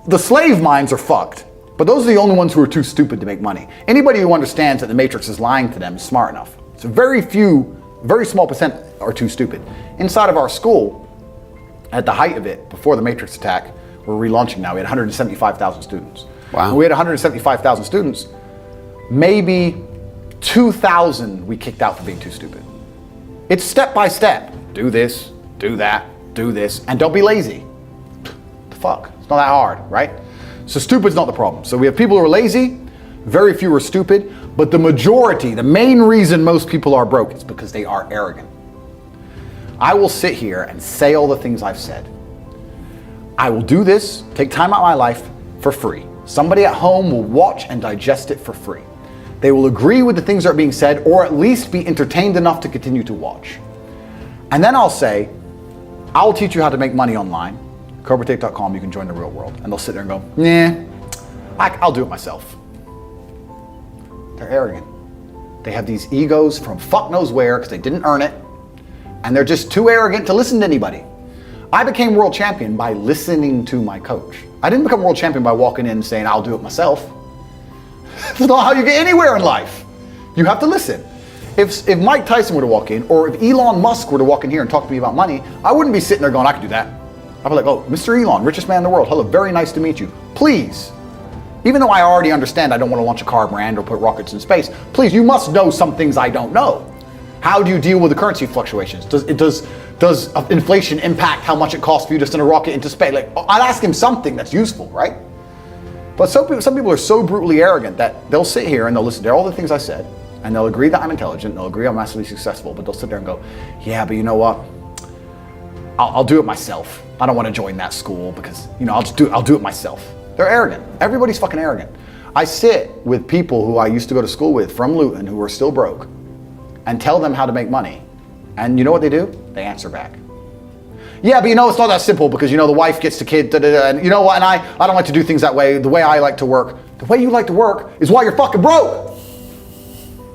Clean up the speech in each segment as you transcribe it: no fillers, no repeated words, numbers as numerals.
the slave minds are fucked, but those are the only ones who are too stupid to make money. Anybody who understands that the Matrix is lying to them is smart enough. So very small percent are too stupid. Inside of our school, at the height of it, before the Matrix attack, we're relaunching now, we had 175,000 students. Wow. When we had 175,000 students, maybe 2,000 we kicked out for being too stupid. It's step by step. Do this, do that, do this, and don't be lazy. The fuck? It's not that hard, right? So stupid's not the problem. So we have people who are lazy, very few are stupid, but the majority, the main reason most people are broke is because they are arrogant. I will sit here and say all the things I've said. I will do this, take time out of my life for free. Somebody at home will watch and digest it for free. They will agree with the things that are being said, or at least be entertained enough to continue to watch. And then I'll say, I'll teach you how to make money online. CobraTate.com, you can join the real world. And they'll sit there and go, nah, I'll do it myself. They're arrogant. They have these egos from fuck knows where because they didn't earn it. And they're just too arrogant to listen to anybody. I became world champion by listening to my coach. I didn't become world champion by walking in and saying, I'll do it myself. That's not how you get anywhere in life. You have to listen. If Mike Tyson were to walk in, or if Elon Musk were to walk in here and talk to me about money, I wouldn't be sitting there going, I can do that. I'd be like, oh, Mr. Elon, richest man in the world. Hello, very nice to meet you. Please, even though I already understand I don't want to launch a car brand or put rockets in space, please, you must know some things I don't know. How do you deal with the currency fluctuations? Does inflation impact how much it costs for you to send a rocket into space? Like, I'd ask him something that's useful, right? But some people are so brutally arrogant that they'll sit here and they'll listen to all the things I said, and they'll agree that I'm intelligent, they'll agree I'm massively successful, but they'll sit there and go, yeah, but you know what? I'll do it myself. I don't want to join that school because, I'll do it myself. They're arrogant. Everybody's fucking arrogant. I sit with people who I used to go to school with from Luton who are still broke and tell them how to make money. And you know what they do? They answer back. Yeah, but it's not that simple because, the wife gets the kid, and you know what, and I don't like to do things that way. The way I like to work, the way you like to work is why you're fucking broke.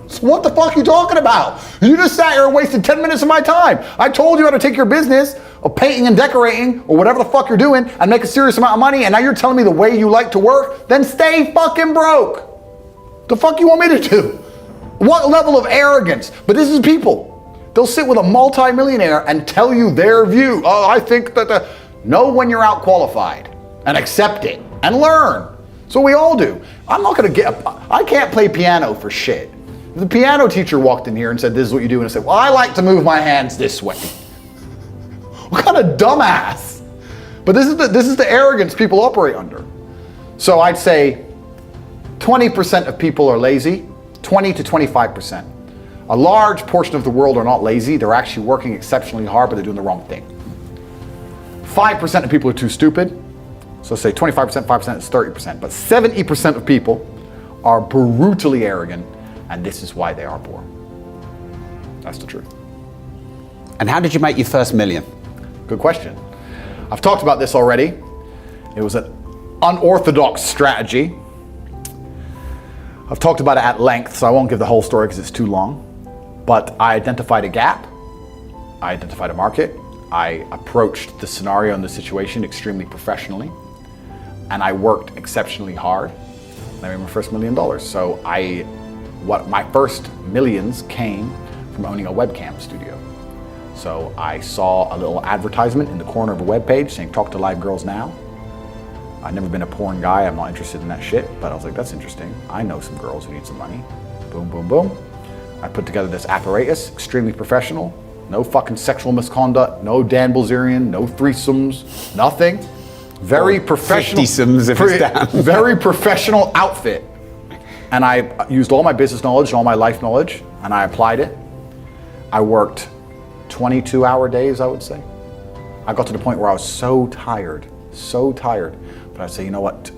So what the fuck are you talking about? You just sat here and wasted 10 minutes of my time. I told you how to take your business of painting and decorating or whatever the fuck you're doing and make a serious amount of money, and now you're telling me the way you like to work? Then stay fucking broke. The fuck you want me to do? What level of arrogance? But this is people. They'll sit with a multi-millionaire and tell you their view. Oh, I think that know when you're out qualified and accept it and learn. So we all do. I can't play piano for shit. If the piano teacher walked in here and said, this is what you do, and I said, well, I like to move my hands this way. What kind of dumbass? But this is the arrogance people operate under. So I'd say 20% of people are lazy, 20 to 25%. A large portion of the world are not lazy. They're actually working exceptionally hard, but they're doing the wrong thing. 5% of people are too stupid. So say 25%, 5% is 30%. But 70% of people are brutally arrogant, and this is why they are poor. That's the truth. And how did you make your first million? Good question. I've talked about this already. It was an unorthodox strategy. I've talked about it at length, so I won't give the whole story because it's too long. But I identified a gap, I identified a market, I approached the scenario and the situation extremely professionally, and I worked exceptionally hard, and I made my first $1 million. So my first millions came from owning a webcam studio. So I saw a little advertisement in the corner of a webpage saying, talk to live girls now. I've never been a porn guy, I'm not interested in that shit, but I was like, that's interesting. I know some girls who need some money. Boom, boom, boom. I put together this apparatus, extremely professional, no fucking sexual misconduct, no Dan Bilzerian, no threesomes, nothing. Very professional. 50-somes if it's down. Very professional outfit. And I used all my business knowledge and all my life knowledge, and I applied it. I worked 22-hour days, I would say. I got to the point where I was so tired, but I'd say, you know what,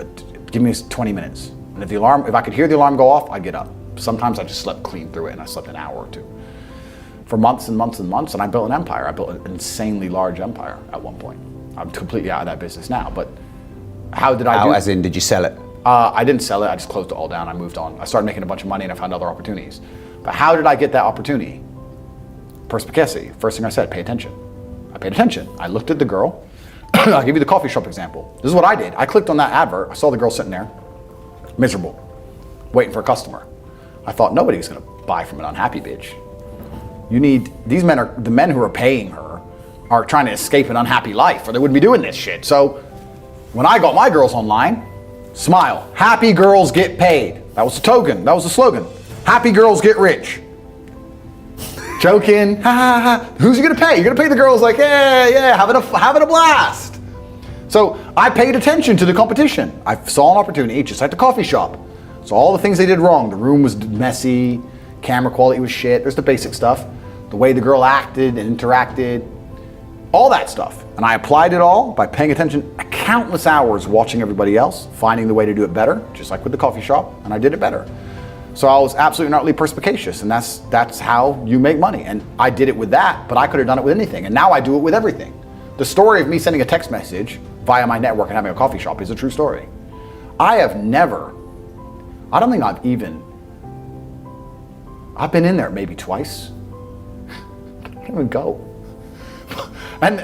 give me 20 minutes. And if I could hear the alarm go off, I'd get up. Sometimes I just slept clean through it, and I slept an hour or two. For months and months and months, and I built an empire. I built an insanely large empire at one point. I'm completely out of that business now, but how did I do it? As in, did you sell it? I didn't sell it, I just closed it all down, I moved on. I started making a bunch of money and I found other opportunities. But how did I get that opportunity? Perspicacity. First thing I said, pay attention. I paid attention. I looked at the girl. I'll give you the coffee shop example. This is what I did. I clicked on that advert. I saw the girl sitting there, miserable, waiting for a customer. I thought nobody's gonna buy from an unhappy bitch. These men are, the men who are paying her are trying to escape an unhappy life or they wouldn't be doing this shit. So when I got my girls online, smile, happy girls get paid. That was the token, that was the slogan. Happy girls get rich. Joking, ha ha ha. Who's you gonna pay? You're gonna pay the girls like, yeah, having a blast. So I paid attention to the competition. I saw an opportunity, just like the coffee shop. So all the things they did wrong, the room was messy, camera quality was shit, there's the basic stuff. The way the girl acted and interacted, all that stuff. And I applied it all by paying attention countless hours watching everybody else, finding the way to do it better, just like with the coffee shop, and I did it better. So I was absolutely and utterly perspicacious, and that's how you make money. And I did it with that, but I could have done it with anything, and now I do it with everything. The story of me sending a text message via my network and having a coffee shop is a true story. I don't think I've been in there maybe twice. I don't even go. And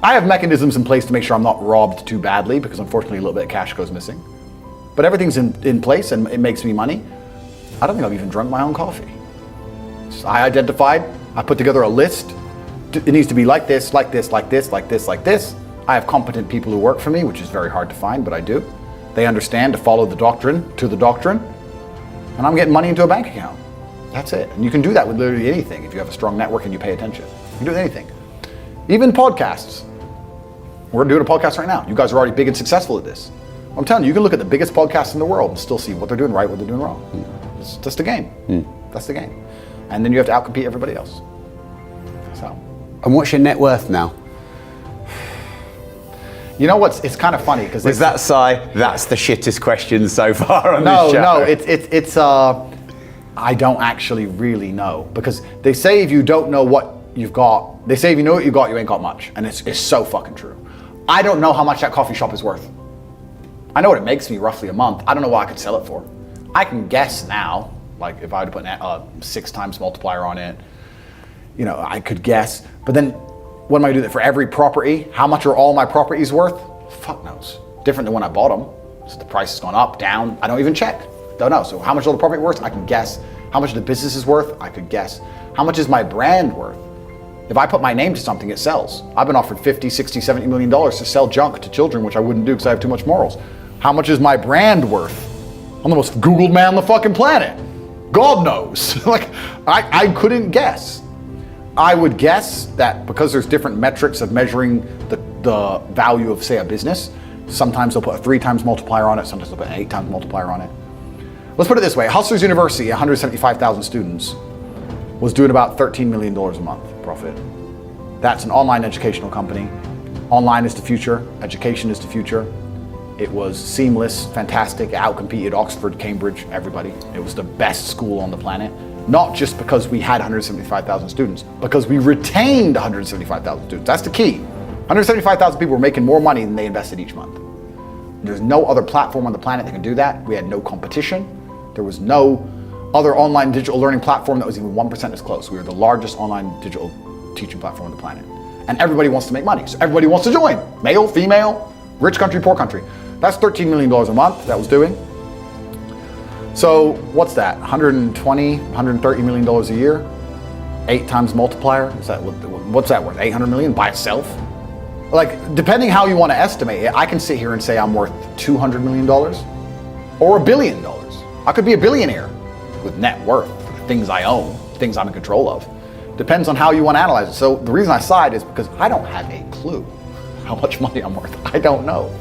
I have mechanisms in place to make sure I'm not robbed too badly, because unfortunately a little bit of cash goes missing. But everything's in place and it makes me money. I don't think I've even drunk my own coffee. I identified, I put together a list. It needs to be like this, like this, like this, like this, like this. I have competent people who work for me, which is very hard to find, but I do. They understand to follow the doctrine to the doctrine, and I'm getting money into a bank account. That's it. And you can do that with literally anything if you have a strong network and you pay attention. You can do anything. Even podcasts. We're doing a podcast right now. You guys are already big and successful at this. I'm telling you, you can look at the biggest podcasts in the world and still see what they're doing right, what they're doing wrong. It's just the game. That's the game. And then you have to outcompete everybody else. So. And what's your net worth now? You know what's, it's kind of funny because Was that sigh? That's the shittest question so far on this show. No, it's I don't actually really know, because they say if you don't know what you've got, they say if you know what you got, you ain't got much. And it's so fucking true. I don't know how much that coffee shop is worth. I know what it makes me roughly a month. I don't know what I could sell it for. I can guess now, like if I were to put a 6 times multiplier on it, you know, I could guess. But then what am I doing for every property? How much are all my properties worth? Fuck knows. Different than when I bought them. So the price has gone up, down. I don't even check. Don't know. So how much are the property worth? I can guess. How much the business is worth? I could guess. How much is my brand worth? If I put my name to something, it sells. I've been offered $50, $60, $70 million to sell junk to children, which I wouldn't do because I have too much morals. How much is my brand worth? I'm the most Googled man on the fucking planet. God knows. Like, I couldn't guess. I would guess that because there's different metrics of measuring the value of, say, a business, sometimes they'll put a 3 times multiplier on it, sometimes they'll put an 8 times multiplier on it. Let's put it this way. Hustlers University, 175,000 students, was doing about $13 million a month profit. That's an online educational company. Online is the future. Education is the future. It was seamless, fantastic, it outcompeted Oxford, Cambridge, everybody. It was the best school on the planet. Not just because we had 175,000 students, because we retained 175,000 students. That's the key. 175,000 people were making more money than they invested each month. There's no other platform on the planet that can do that. We had no competition. There was no other online digital learning platform that was even 1% as close. We were the largest online digital teaching platform on the planet. And everybody wants to make money, so everybody wants to join. Male, female, rich country, poor country. That's $13 million a month that was doing. So what's that? 120, $130 million a year? 8 times multiplier? What's that worth? 800 million by itself? Like, depending how you want to estimate it, I can sit here and say I'm worth $200 million or $1 billion. I could be a billionaire with net worth, things I own, things I'm in control of. Depends on how you want to analyze it. So the reason I sighed is because I don't have a clue how much money I'm worth. I don't know.